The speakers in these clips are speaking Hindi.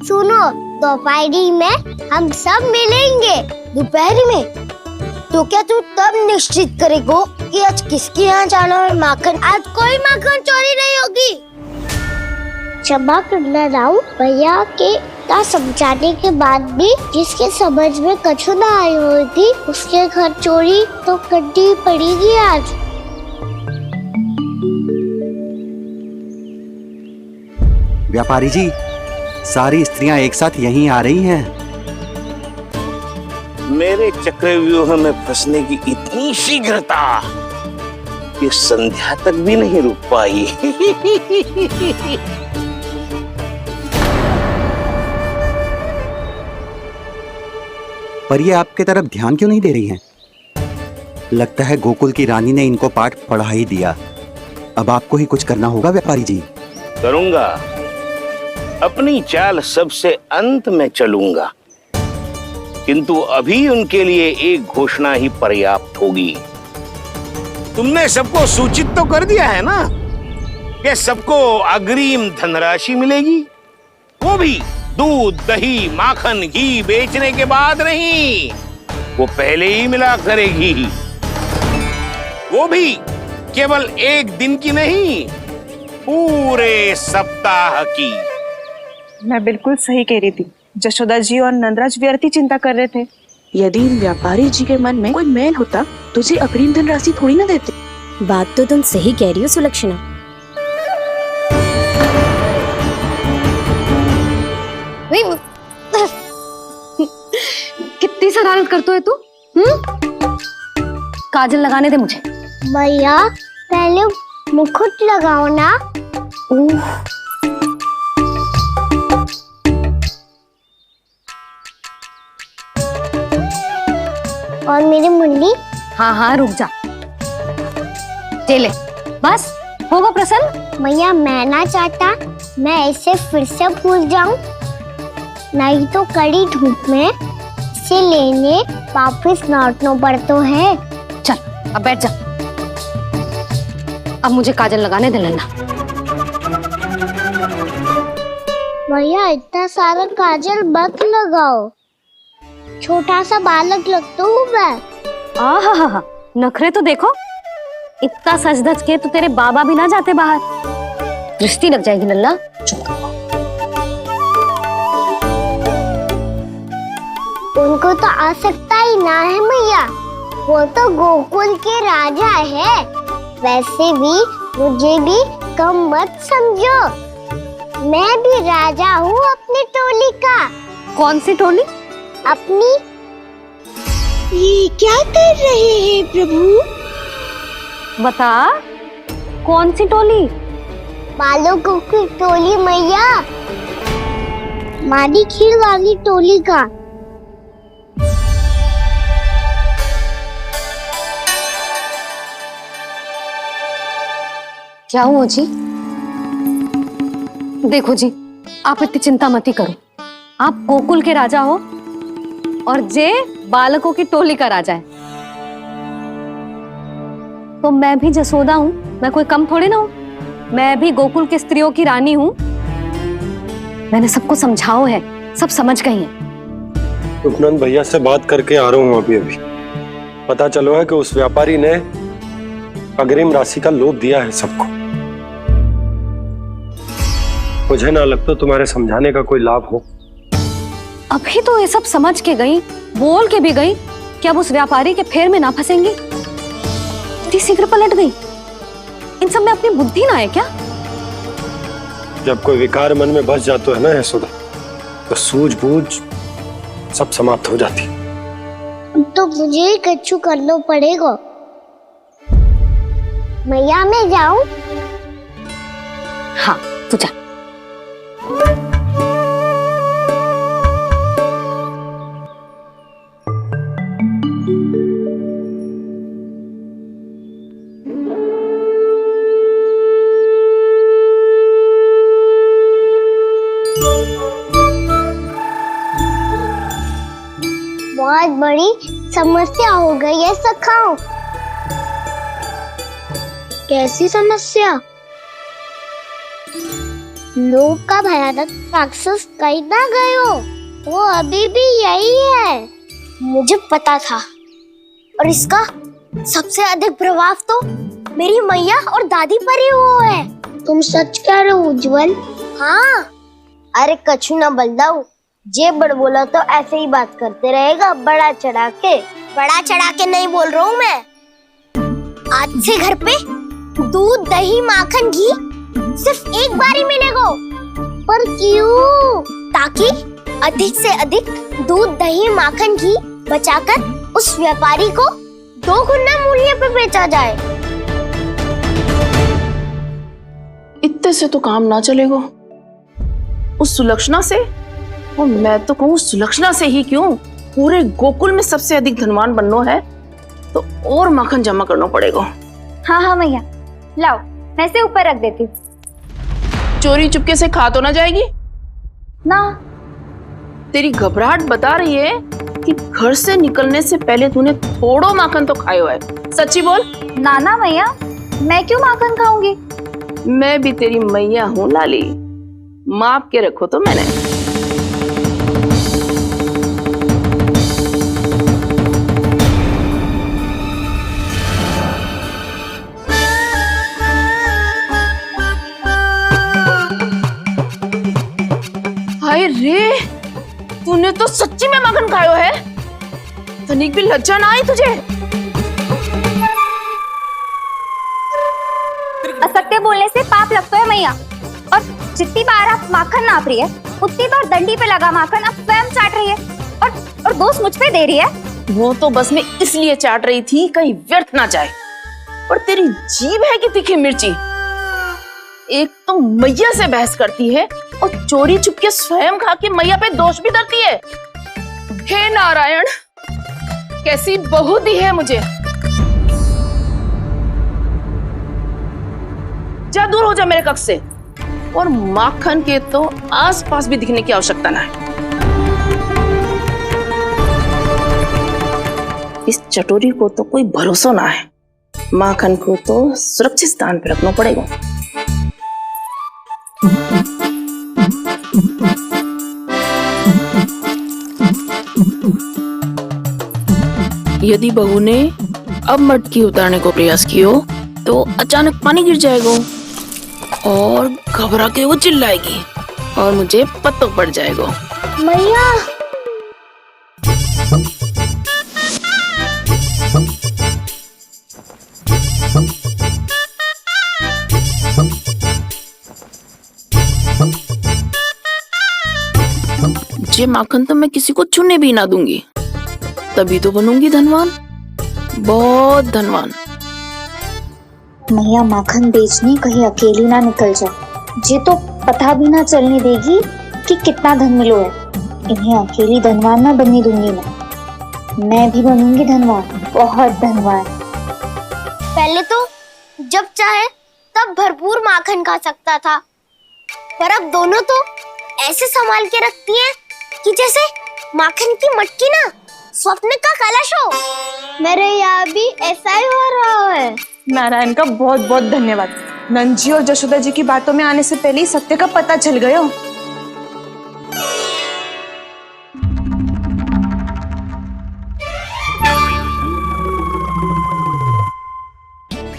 सुनो, दोपहरी में हम सब मिलेंगे। दोपहरी में? तो क्या तू तब निश्चित करेगो कि आज किसके यहाँ जाना है माखन? आज कोई माखन चोरी नहीं होगी। क्षमा करना राव, भैया के का समझाने के बाद भी जिसके समझ में कछु ना आई होगी उसके घर चोरी तो करनी पड़ेगी आज। व्यापारी जी, सारी स्त्रियां एक साथ यहीं आ रही हैं। मेरे चक्रव्यूह में फंसने की इतनी शीघ्रता कि संध्या तक भी नहीं रुक पाई। पर ये आपके तरफ ध्यान क्यों नहीं दे रही हैं? लगता है गोकुल की रानी ने इनको पाठ पढ़ा ही दिया। अब आपको ही कुछ करना होगा व्यापारी जी। करूंगा, अपनी चाल सबसे अंत में चलूंगा, किंतु अभी उनके लिए एक घोषणा ही पर्याप्त होगी। तुमने सबको सूचित तो कर दिया है ना कि सबको अग्रिम धनराशि मिलेगी, वो भी दूध, दही, माखन, घी बेचने के बाद नहीं, वो पहले ही मिला करेगी। वो भी केवल एक दिन की नहीं, पूरे सप्ताह की। मैं बिल्कुल सही कह रही थी। जशोदा जी और नंदराज व्यर्थ ही चिंता कर रहे थे। यदि इन व्यापारी जी के मन में कोई मैल होता तुझे अग्रिम धनराशि थोड़ी ना देते। बात तो तुम सही कह रही हो सुलक्षणा। कितनी शरारत करते है तू? काजल लगाने दे मुझे। भैया पहले मुकुट लगाओ ना। और मेरी मुरली? हाँ हाँ रुक जा, ये ले, बस होगा प्रसन्न। भैया मैं ना चाहता मैं ऐसे फिर से भूल जाऊं, नहीं तो कड़ी धूप में इसे लेने वापस लौटना पड़ता है। चल अब बैठ जा, अब मुझे काजल लगाने दे लेना। भैया इतना सारा काजल मत लगाओ, छोटा सा बालक लगता हूँ मैं। आहा, नखरे तो देखो, इतना सज धज के तो तेरे बाबा भी ना जाते बाहर, दृष्टि लग जाएगी नल्ला। उनको तो आ सकता ही ना है भैया, वो तो गोकुल के राजा है। वैसे भी मुझे भी कम मत समझो, मैं भी राजा हूँ अपनी टोली का। कौन सी टोली? अपनी। ये क्या कर रहे हैं प्रभु? बता, कौन सी टोली? बालकों की टोली मैया, मारी खीर वाली टोली का। क्या हुआ जी? देखो जी, आप इतनी चिंता मत ही करो। आप गोकुल के राजा हो और जे बालकों की टोली का राजा है, तो मैं भी जसोदा हूँ, मैं कोई कम थोड़ी ना हूँ। मैं भी गोकुल की स्त्रियों की रानी हूँ। मैंने सबको समझाओ है, सब समझ गई हैं। उपनंद भैया से बात करके आ रहा हूँ अभी। पता चलो है कि उस व्यापारी ने अग्रिम राशि का लोभ दिया है सबको। मुझे ना लगता तुम्हारे समझाने का कोई लाभ हो। अभी तो ये सब समझ के गई, बोल के भी गई कि अब उस व्यापारी के फेर में ना फंसेंगी। इतनी शीघ्र पलट गई, इन सब में अपनी बुद्धि ना है क्या? जब कोई विकार मन में बस जाता है ना यशोदा, तो सूझबूझ सब समाप्त हो जाती। तो मुझे ही कच्चू करना पड़ेगा। मैया मैं जाऊं? हाँ तू जा। बहुत बड़ी समस्या हो गई है सखाओ। कैसी समस्या? लोभ का भयानक राक्षस कहीं ना गयो, वो अभी भी यही है। मुझे पता था। और इसका सबसे अधिक प्रभाव तो मेरी मैया और दादी पर ही हुआ है। तुम सच कह रहे हो उज्जवल? हाँ। अरे कछु ना बलदाऊ, जे बड़ बोला तो ऐसे ही बात करते रहेगा बड़ा चढ़ा के। बड़ा चढ़ा के नहीं बोल रहा हूँ मैं। आज से घर पे दूध दही माखन घी सिर्फ एक बार ही मिलेगा। पर क्यों? ताकि अधिक से अधिक दूध दही माखन घी बचाकर उस व्यापारी को 2 गुना मूल्य पे बेचा जाए। इतने से तो काम ना चलेगा। उस सुलक्षणा से, और मैं तो कहूँ सुलक्षणा से ही क्यों, पूरे गोकुल में सबसे अधिक धनवान बनना है तो और माखन जमा करना पड़ेगा। हाँ हाँ मैया, लाओ मैं इसे ऊपर रख देती हूँ। चोरी चुपके से खा तो ना जाएगी ना? तेरी घबराहट बता रही है कि घर से निकलने से पहले तूने थोड़ा माखन तो खाया है। सच्ची बोल। ना ना मैया, मैं क्यों माखन खाऊंगी? मैं भी तेरी मैया हूँ लाली, माप के रखो तो मैंने। हाय रे, तूने तो सच्ची में माखन खायो है। तनिक भी लज्जा ना आई तुझे? असत्य बोलने से पाप लगता है मैया। और जितनी बार आप माखन नाप रही है, उतनी बार डंडी पे लगा माखन आप स्वयं चाट रही है और दोष मुझ पे दे रही है। वो तो बस मैं इसलिए चाट रही थी कहीं व्यर्थ ना जाए। पर तेरी जीभ है कि तीखी मिर्ची। एक तो मैया से बहस करती है और चोरी चुपके स्वयं खा के मैया पे दोष भी धरती है। हे नारायण, कैसी बहू दी है मुझे। जा, दूर हो जा मेरे कक्ष से। और माखन के तो आसपास भी दिखने की आवश्यकता ना है। इस चटोरी को तो कोई भरोसा ना है। माखन को तो सुरक्षित स्थान पर रखना पड़ेगा। यदि बहू ने अब मटकी उतारने को प्रयास किया तो अचानक पानी गिर जाएगा और घबरा के वो चिल्लाएगी और मुझे पता पड़ जाएगा। मैया, ये माखन तो मैं किसी को छूने भी ना दूंगी, तभी तो बनूंगी धनवान, बहुत धनवान। मैया माखन बेचने कहीं अकेली ना निकल जाए। ये तो पता भी ना चलने देगी कि कितना धन मिलो है। इन्हें अकेली धनवान ना बनने दूंगी मैं भी बनूंगी धनवान, बहुत धनवान। पहले तो जब चाहे तब भरपूर माखन खा सकता था, पर अब दोनों तो ऐसे संभाल के रखती हैं कि जैसे माखन की मटकी ना स्वप्न का कलश हो। मेरे यहाँ भी ऐसा ही हो रहा है। नारायण का बहुत बहुत धन्यवाद। नंद जी और जशोदा जी की बातों में आने से पहले ही सत्य का पता चल गया।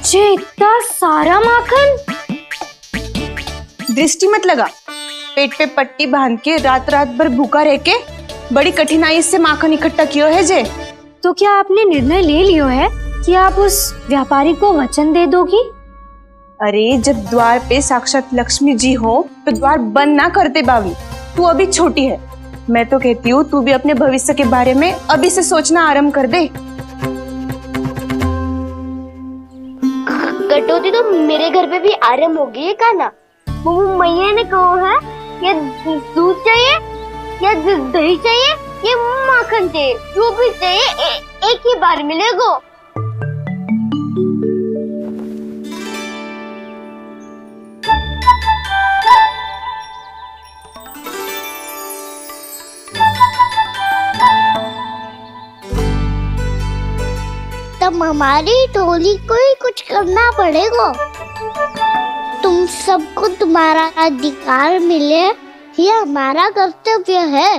ये इतना सारा माखन? दृष्टि मत लगा। पेट पे पट्टी बांध के रात रात भर भूखा रह के बड़ी कठिनाई से माखन इकट्ठा किया है जे। तो क्या आपने निर्णय ले लियो है कि आप उस व्यापारी को वचन दे दोगी? अरे जब द्वार पे साक्षात लक्ष्मी जी हो तो द्वार बंद ना करते बावी। तू अभी छोटी है। मैं तो कहती हूँ तू भी अपने भविष्य के बारे में अभी से सोचना आरंभ कर दे। कटौती तो मेरे घर पे भी आरंभ हो गई है का ना। वो मैया ने कहा है या दूध चाहिए या दही चाहिए या माखन चाहिए, जो भी चाहिए एक ही बार मिलेगा। तब हमारी टोली को ही कुछ करना पड़ेगा। तुम हम सबको तुम्हारा अधिकार मिले, ये हमारा कर्तव्य है।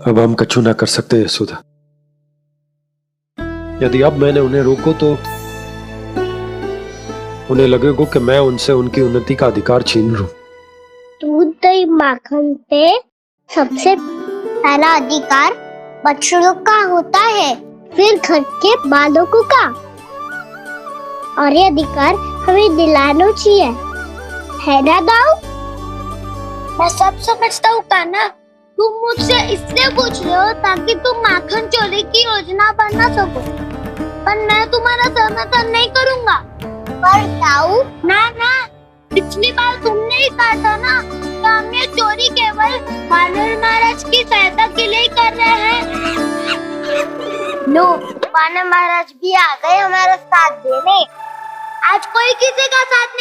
अब हम कछु ना कर सकते यशोदा। यदि अब मैंने उन्हें रोको तो उन्हें लगेगा कि मैं उनसे उनकी उन्नति का अधिकार छीन लूं। दूध दही माखन पे सबसे पहला अधिकार बछड़ों का होता है, फिर घर के बालकों का, और ये अधिकार हमें दिलाना चाहिए, है ना दाऊ? मैं सब समझता हूँ कान्हा, तुम मुझसे इसलिए पूछ रहे हो ताकि तुम माखन चोरी की योजना बना सको, पर मैं तुम्हारा समर्थन नहीं करूँगा। पर दाऊ, ना ना, पिछली बार तुमने ही कहा था ना कि हम ये चोरी केवल वानर महाराज की सहायता के लिए कर रहे हैं। लो, वानर महाराज भी आ गए हमारा साथ देने। आज कोई किसी का साथ